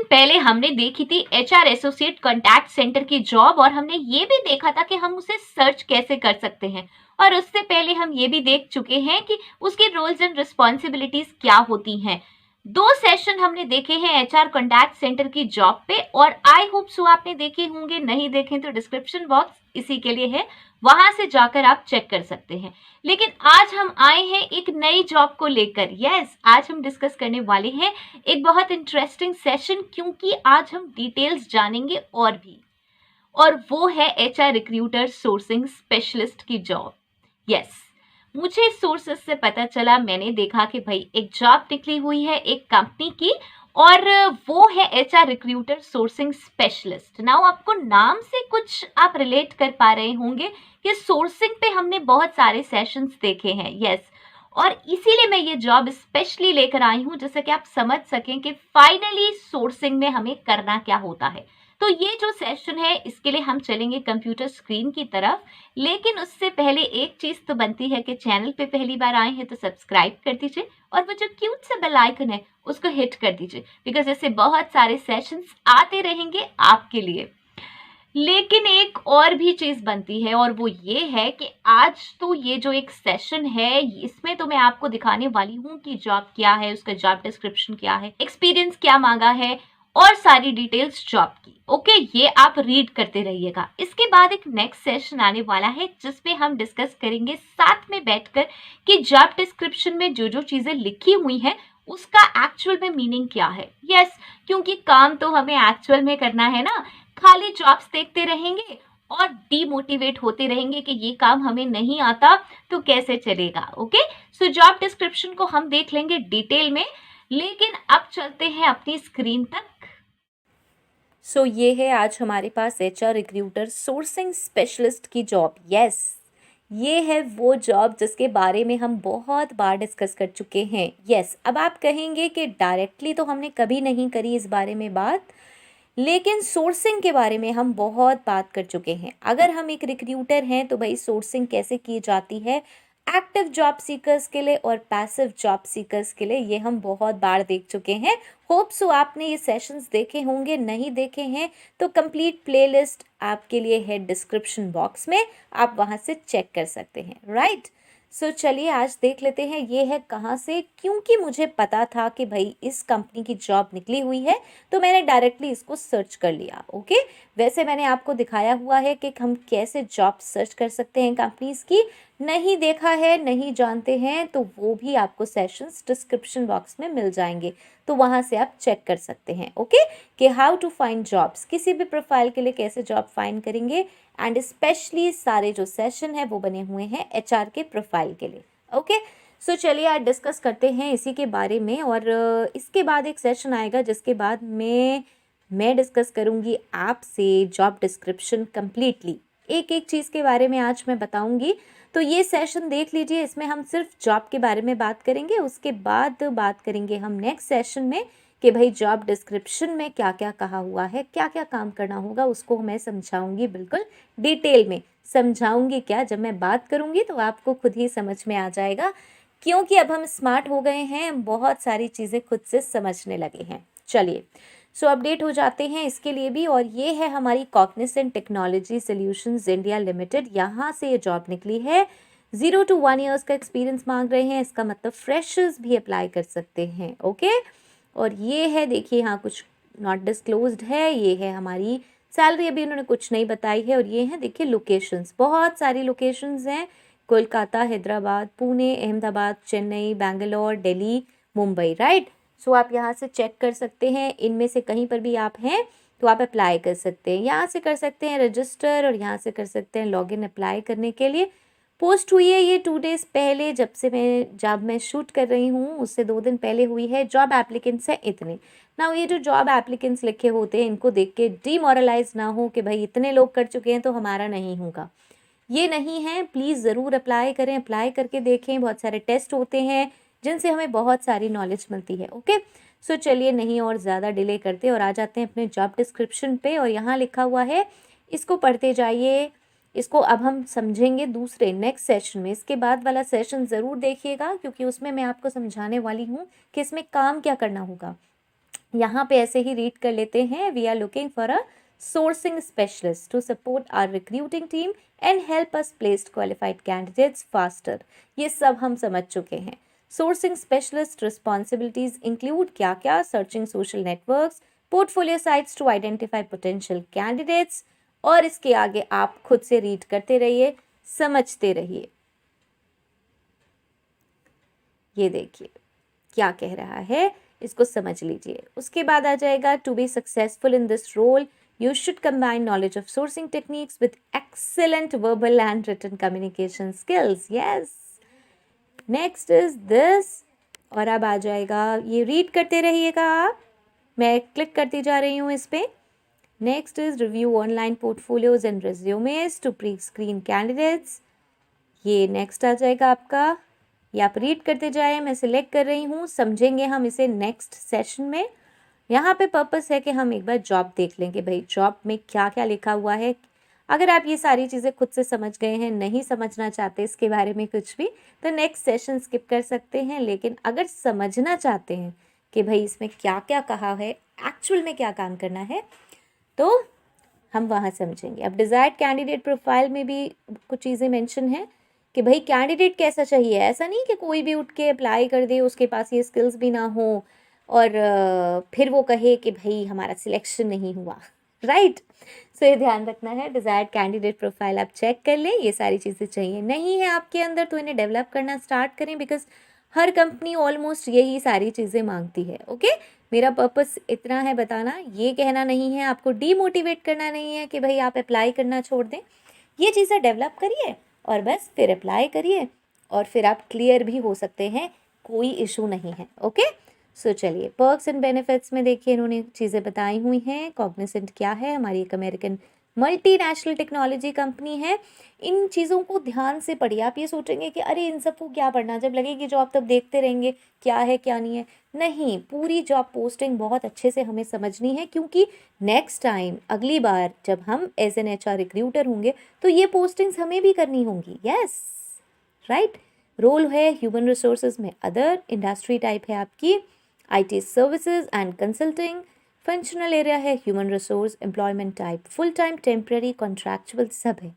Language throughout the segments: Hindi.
पहले हमने देखी थी एचआर एसोसिएट कॉन्टैक्ट सेंटर की जॉब, और हमने ये भी देखा था कि हम उसे सर्च कैसे कर सकते हैं। और उससे पहले हम ये भी देख चुके हैं कि उसके रोल्स एंड रिस्पॉन्सिबिलिटीज क्या होती हैं। 2 सेशन हमने देखे हैं एचआर कॉन्टैक्ट सेंटर की जॉब पे, और आई होप सो आपने देखे होंगे। नहीं देखें तो डिस्क्रिप्शन बॉक्स इसी के लिए है, वहां से जाकर आप चेक कर सकते हैं। लेकिन आज हम आए हैं एक नई जॉब को लेकर। यस, आज हम डिस्कस करने वाले हैं एक बहुत इंटरेस्टिंग सेशन, क्योंकि आज हम डिटेल्स जानेंगे और भी, और वो है एचआर रिक्रूटर सोर्सिंग स्पेशलिस्ट की जॉब। यस, मुझे सोर्सेस से पता चला, मैंने देखा कि भाई एक जॉब निकली हुई है एक कंपनी की, और वो है HR recruiter sourcing specialist. Now आपको नाम से कुछ आप रिलेट कर पा रहे होंगे कि सोर्सिंग पे हमने बहुत सारे सेशंस देखे हैं। यस, और इसीलिए मैं ये जॉब स्पेशली लेकर आई हूँ, जैसे कि आप समझ सकें कि फाइनली सोर्सिंग में हमें करना क्या होता है। तो ये जो सेशन है इसके लिए हम चलेंगे कंप्यूटर स्क्रीन की तरफ, लेकिन उससे पहले एक चीज तो बनती है कि चैनल पे पहली बार आए हैं तो सब्सक्राइब कर दीजिए, और वो जो क्यूट सा बेल आइकन है उसको हिट कर दीजिए, बिकॉज ऐसे बहुत सारे सेशंस आते रहेंगे आपके लिए। लेकिन एक और भी चीज बनती है, और वो ये है कि आज तो ये जो एक सेशन है इसमें तो मैं आपको दिखाने वाली हूँ कि जॉब क्या है, उसका जॉब डिस्क्रिप्शन क्या है, एक्सपीरियंस क्या मांगा है, और सारी डिटेल्स जॉब की। ओके, ये आप रीड करते रहिएगा। इसके बाद एक नेक्स्ट सेशन आने वाला है जिसमें हम डिस्कस करेंगे साथ में बैठकर कि जॉब डिस्क्रिप्शन में जो जो चीजें लिखी हुई हैं उसका एक्चुअल में मीनिंग क्या है। यस, क्योंकि काम तो हमें एक्चुअल में करना है ना, खाली जॉब्स देखते रहेंगे और डीमोटिवेट होते रहेंगे कि ये काम हमें नहीं आता तो कैसे चलेगा। ओके, सो जॉब डिस्क्रिप्शन को हम देख लेंगे डिटेल में, लेकिन अब चलते हैं अपनी स्क्रीन तक। सो ये है आज हमारे पास एचआर रिक्रूटर सोर्सिंग स्पेशलिस्ट की जॉब। यस, ये है वो जॉब जिसके बारे में हम बहुत बार डिस्कस कर चुके हैं। यस, अब आप कहेंगे कि डायरेक्टली तो हमने कभी नहीं करी इस बारे में बात, लेकिन सोर्सिंग के बारे में हम बहुत बात कर चुके हैं। अगर हम एक रिक्रूटर हैं तो भाई सोर्सिंग कैसे की जाती है एक्टिव जॉब सीकर्स के लिए और पैसिव जॉब सीकर्स के लिए, ये हम बहुत बार देख चुके हैं। होप सो आपने ये सेशंस देखे होंगे, नहीं देखे हैं तो कंप्लीट प्लेलिस्ट आपके लिए है डिस्क्रिप्शन बॉक्स में, आप वहाँ से चेक कर सकते हैं। राइट, सो चलिए आज देख लेते हैं ये है कहाँ से। क्योंकि मुझे पता था कि भाई इस कंपनी की जॉब निकली हुई है तो मैंने डायरेक्टली इसको सर्च कर लिया। ओके, वैसे मैंने आपको दिखाया हुआ है कि हम कैसे जॉब सर्च कर सकते हैं कंपनीज़ की। नहीं देखा है, नहीं जानते हैं तो वो भी आपको सेशंस डिस्क्रिप्शन बॉक्स में मिल जाएंगे, तो वहाँ से आप चेक कर सकते हैं। ओके, कि हाउ टू फाइंड जॉब्स, किसी भी प्रोफाइल के लिए कैसे जॉब फाइंड करेंगे, एंड स्पेशली सारे जो सेशन है वो बने हुए हैं एचआर के प्रोफाइल के लिए। ओके, सो चलिए आज डिस्कस करते हैं इसी के बारे में, और इसके बाद एक सेशन आएगा जिसके बाद मैं डिस्कस करूँगी आपसे जॉब डिस्क्रिप्शन कम्प्लीटली, एक एक चीज़ के बारे में आज मैं बताऊँगी। तो ये सेशन देख लीजिए, इसमें हम सिर्फ जॉब के बारे में बात करेंगे। उसके बाद बात करेंगे हम नेक्स्ट सेशन में कि भाई जॉब डिस्क्रिप्शन में क्या क्या कहा हुआ है, क्या क्या काम करना होगा, उसको मैं समझाऊंगी, बिल्कुल डिटेल में समझाऊंगी। क्या, जब मैं बात करूंगी तो आपको खुद ही समझ में आ जाएगा, क्योंकि अब हम स्मार्ट हो गए हैं, बहुत सारी चीज़ें खुद से समझने लगे हैं। चलिए, सो अपडेट हो जाते हैं इसके लिए भी, और ये है हमारी cognisant technology solutions India limited, यहाँ से ये जॉब निकली है। 0 to 1 ईयर्स का एक्सपीरियंस मांग रहे हैं, इसका मतलब फ्रेशर्स भी अप्लाई कर सकते हैं। ओके, और ये है देखिए यहाँ कुछ नॉट डिस्क्लोज्ड है, ये है हमारी सैलरी, अभी उन्होंने कुछ नहीं बताई है। और ये है देखिए लोकेशंस, बहुत सारी लोकेशंस हैं, कोलकाता, हैदराबाद, पुणे, अहमदाबाद, चेन्नई, बैंगलोर, दिल्ली, मुंबई। राइट, सो आप यहाँ से चेक कर सकते हैं, इनमें से कहीं पर भी आप हैं तो आप अप्लाई कर सकते हैं। यहाँ से कर सकते हैं रजिस्टर, और यहाँ से कर सकते हैं लॉगिन अप्लाई करने के लिए। पोस्ट हुई है ये 2 डेज़ पहले, जब मैं शूट कर रही हूँ उससे 2 दिन पहले हुई है। जॉब एप्लीकेंट्स हैं इतने। ना ये जो जॉब एप्लीकेंट्स लिखे होते हैं इनको देख के डीमोरलाइज ना हो कि भाई इतने लोग कर चुके हैं तो हमारा नहीं होगा, ये नहीं है। प्लीज़ ज़रूर अप्लाई करें, अप्लाई करके देखें, बहुत सारे टेस्ट होते हैं जिनसे हमें बहुत सारी नॉलेज मिलती है। ओके, सो चलिए नहीं और ज़्यादा डिले करते और आ जाते हैं अपने जॉब डिस्क्रिप्शन पे, और यहाँ लिखा हुआ है, इसको पढ़ते जाइए। इसको अब हम समझेंगे दूसरे नेक्स्ट सेशन में, इसके बाद वाला सेशन ज़रूर देखिएगा, क्योंकि उसमें मैं आपको समझाने वाली हूँ कि इसमें काम क्या करना होगा। यहाँ पे ऐसे ही रीड कर लेते हैं, we are looking for a sourcing specialist to support our recruiting team and help us place qualified candidates faster. ये सब हम समझ चुके हैं. Sourcing specialist responsibilities include क्या क्या? Searching social networks, portfolio sites to identify potential candidates. और इसके आगे आप खुद से रीड करते रहिए, समझते रहिए. ये देखिए क्या कह रहा है, इसको समझ लीजिए. उसके बाद आ जाएगा to be successful in this role you should combine knowledge of sourcing techniques with excellent verbal and written communication skills. Yes. Next is this. और अब आ जाएगा, ये रीड करते रहिएगा आप, मैं क्लिक करती जा रही हूँ इस पे. Next is review online portfolios and resumes to pre-screen candidates. ये नेक्स्ट आ जाएगा आपका, ये आप रीड करते जाए, मैं सिलेक्ट कर रही हूँ, समझेंगे हम इसे नेक्स्ट सेशन में. यहाँ पे पर्पस है कि हम एक बार जॉब देख लेंगे, भाई जॉब में क्या क्या लिखा हुआ है. अगर आप ये सारी चीज़ें खुद से समझ गए हैं, नहीं समझना चाहते इसके बारे में कुछ भी, तो नेक्स्ट सेशन स्किप कर सकते हैं. लेकिन अगर समझना चाहते हैं कि भाई इसमें क्या क्या कहा है, एक्चुअल में क्या काम करना है, तो हम वहाँ समझेंगे. अब डिज़ायर्ड कैंडिडेट प्रोफाइल में भी कुछ चीज़ें मेंशन हैं कि भाई कैंडिडेट कैसा चाहिए. ऐसा नहीं कि कोई भी उठ के अप्लाई कर दे, उसके पास ये स्किल्स भी ना हो और फिर वो कहे कि भाई हमारा सिलेक्शन नहीं हुआ. राइट. सो ये ध्यान रखना है. डिज़ायर्ड कैंडिडेट प्रोफाइल आप चेक कर लें, ये सारी चीज़ें चाहिए. नहीं है आपके अंदर तो इन्हें डेवलप करना स्टार्ट करें, बिकॉज हर कंपनी ऑलमोस्ट यही सारी चीज़ें मांगती है. ओके. मेरा पर्पस इतना है बताना, ये कहना नहीं है, आपको डीमोटिवेट करना नहीं है कि भाई आप अप्लाई करना छोड़ दें. ये चीज़ें डेवलप करिए और बस फिर अप्लाई करिए और फिर आप क्लियर भी हो सकते हैं, कोई इशू नहीं है. ओके. सो चलिए, पर्क्स एंड बेनिफिट्स में देखिए इन्होंने चीज़ें बताई हुई हैं. कॉग्निसेंट क्या है, हमारी एक अमेरिकन मल्टीनेशनल टेक्नोलॉजी कंपनी है. इन चीज़ों को ध्यान से पढ़िए. आप ये सोचेंगे कि अरे इन सबको क्या पढ़ना, जब लगेगी जॉब तब देखते रहेंगे क्या है क्या नहीं है. नहीं, पूरी जॉब पोस्टिंग बहुत अच्छे से हमें समझनी है, क्योंकि नेक्स्ट टाइम अगली बार जब हम एज एन HR रिक्रूटर होंगे तो ये पोस्टिंग्स हमें भी करनी होंगी. यस. राइट. रोल है ह्यूमन रिसोर्सेज में अदर, इंडस्ट्री टाइप है आपकी IT services and consulting, functional area है human resource, employment type full time, temporary, contractual सब है.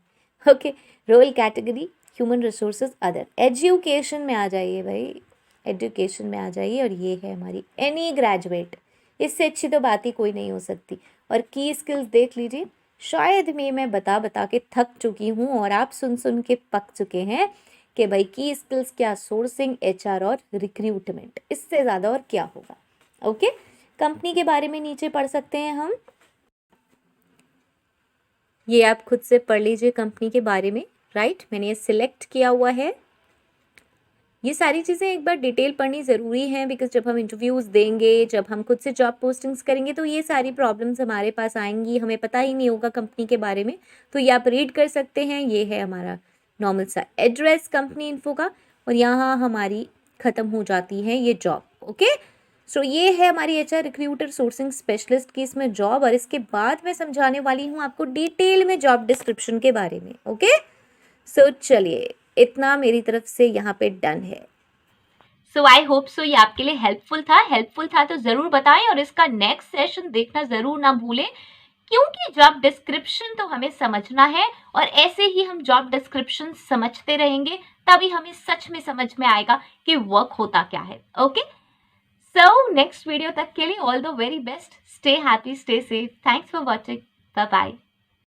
Okay. Role category human resources other. Education में आ जाइए भाई, एजुकेशन में आ जाइए, और ये है हमारी एनी ग्रेजुएट. इससे अच्छी तो बात ही कोई नहीं हो सकती. और की स्किल्स देख लीजिए, शायद मैं बता के थक चुकी हूँ और आप सुन सुन के पक चुके हैं कि भाई की स्किल्स क्या, सोर्सिंग, HR और रिक्रूटमेंट, इससे ज़्यादा और क्या होगा. ओके. कंपनी के बारे में नीचे पढ़ सकते हैं हम, ये आप खुद से पढ़ लीजिए कंपनी के बारे में. राइट. मैंने ये सिलेक्ट किया हुआ है. ये सारी चीज़ें एक बार डिटेल पढ़नी ज़रूरी हैं, बिकॉज जब हम इंटरव्यूज़ देंगे, जब हम खुद से जॉब पोस्टिंग्स करेंगे, तो ये सारी प्रॉब्लम्स हमारे पास आएंगी, हमें पता ही नहीं होगा कंपनी के बारे में. तो ये आप रीड कर सकते हैं. ये है हमारा नॉर्मल सा एड्रेस कंपनी इन्फो का, और यहाँ हमारी ख़त्म हो जाती है ये जॉब. ओके. सो ये है हमारी HR रिक्रूटर सोर्सिंग स्पेशलिस्ट की इसमें जॉब, और इसके बाद मैं समझाने वाली हूँ आपको डिटेल में जॉब डिस्क्रिप्शन के बारे में. ओके. सो चलिए, इतना मेरी तरफ से यहाँ पे डन है. सो आई होप सो ये आपके लिए हेल्पफुल था तो ज़रूर बताएं, और इसका नेक्स्ट सेशन देखना ज़रूर ना भूलें, क्योंकि जॉब डिस्क्रिप्शन तो हमें समझना है, और ऐसे ही हम जॉब डिस्क्रिप्शन समझते रहेंगे तभी हमें सच में समझ में आएगा कि वर्क होता क्या है. ओके. सो नेक्स्ट वीडियो तक के लिए all the very best. Stay happy, stay safe. Thanks for watching. Bye bye.